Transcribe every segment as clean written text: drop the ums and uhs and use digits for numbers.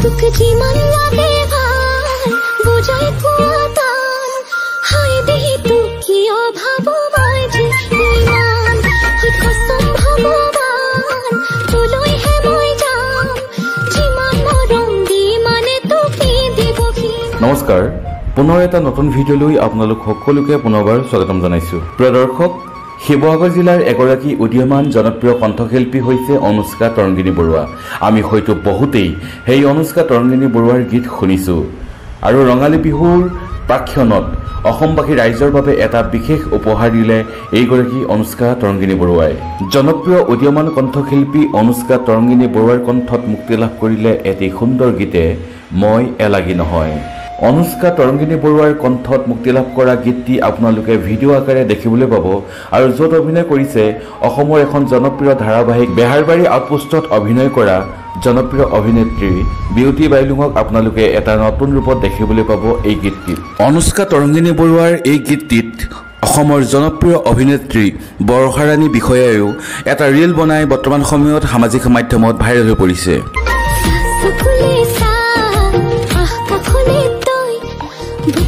তোক যিমান লাগে ভাল বুজাই কোৱা টান হাই দেহি তোক কিয় ভাবো মই যে ইমান কসম ভগৱান তোলৈহে মই যাম যিমান মৰম দি মানে তোক দিব নমস্কাৰ পুনৰ এটা নতুন ভিডিঅ'লৈ আপোনালোক সকলোকে পুনৰবাৰ স্বাগতম জনাইছো প্ৰিয় দৰ্শক শিৱসাগৰ জিলাৰ এগৰাকী উদীয়মান জনপ্ৰিয় কণ্ঠশিল্পী হৈছে অনুষ্কা তৰংগিনী বৰুৱা আমি হয়তো বহুতেই সেই অনুষ্কা তৰংগিনী বৰুৱাৰ গীত শুনিছো আৰু ৰঙালী বিহুৰ প্ৰাক্ষণত অসমবাসী ৰাইজৰ বাবে এটা বিশেষ উপহাৰ দিলে এইগৰাকী অনুষ্কা তৰংগিনী বৰুৱাই জনপ্ৰিয় উদীয়মান কণ্ঠশিল্পী অনুষ্কা তৰংগিনী বৰুৱাৰ কণ্ঠত মুক্তি লাভ কৰিলে এটি সুন্দৰ গীতে মই এলাগী নহয় অনুষ্কা তৰংগিনী বৰুৱাৰ কণ্ঠত মুক্তি লাভ কৰা গীতটি আপোনালোকে ভিডিঅ' আকাৰে দেখিবলৈ পাব আৰু য'ত অভিনয় কৰিছে অসমৰ এখন জনপ্ৰিয় ধাৰাবাহিক বেহাৰবাৰী আউটপোষ্টত অভিনয় কৰা জনপ্ৰিয় অভিনেত্ৰী বিউটি বাইলুঙক আপোনালোকে এটা নতুন ৰূপত দেখিবলৈ পাব এই গীতটিত অনুষ্কা তৰংগিনী বৰুৱাৰ এই গীতটিত অসমৰ জনপ্ৰিয় অভিনেত্ৰী বৰষাৰাণী বিষয়ায়ো এটা ৰীল বনাই বৰ্তমান সময়ত সামাজিক মাধ্যমত ভাইৰেল হৈ পৰিছে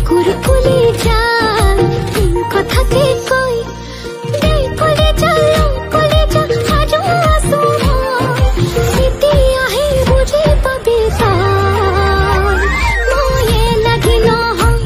বুকুর কুলি চাল কথাতে কই দেই কলে চালম কলে যা আজো আসো স্মৃতি আহে বুঝে পাবে তার মোয়ে লাগি না হয়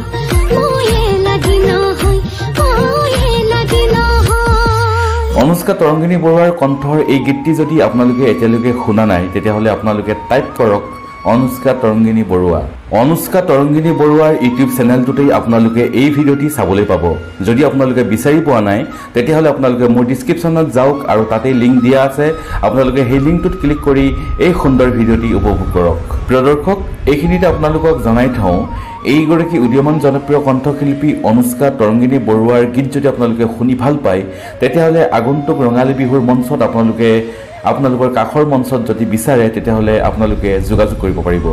মোয়ে লাগি না হয় মোয়ে লাগি না হয় অনুষ্কা তৰংগিনী বৰুৱাৰ কণ্ঠৰ এই গীতটি যদি আপোনালোকে এতিয়ালৈকে শুনা নাই তেতিয়াহ'লে আপোনালোকে টাইপ কৰক অনুষ্কা তৰংগিনী বৰুৱা অনুষ্কা তৰংগিনী বৰুৱাৰ ইউটিউব চেনেলটোতেই আপোনালোকে এই ভিডিঅ'টি চাবলৈ পাব যদি আপোনালোকে বিচাৰি পোৱা নাই তেতিয়াহ'লে আপোনালোকে মোৰ ডিছক্ৰিপশ্যনত যাওক আৰু তাতেই লিংক দিয়া আছে আপোনালোকে সেই লিংকটোত ক্লিক কৰি এই সুন্দৰ ভিডিঅ'টি উপভোগ কৰক প্ৰিয় দৰ্শক এইখিনিতে আপোনালোকক জনাই থওঁ এইগৰাকী উদীয়মান জনপ্ৰিয় কণ্ঠশিল্পী অনুষ্কা তৰংগিনী বৰুৱাৰ গীত যদি আপোনালোকে শুনি ভাল পায় তেতিয়াহ'লে আগন্তুক ৰঙালী বিহুৰ মঞ্চত আপোনালোকৰ কাষৰ মঞ্চত যদি বিচাৰে তেতিয়াহ'লে আপোনালোকে যোগাযোগ কৰিব পাৰিব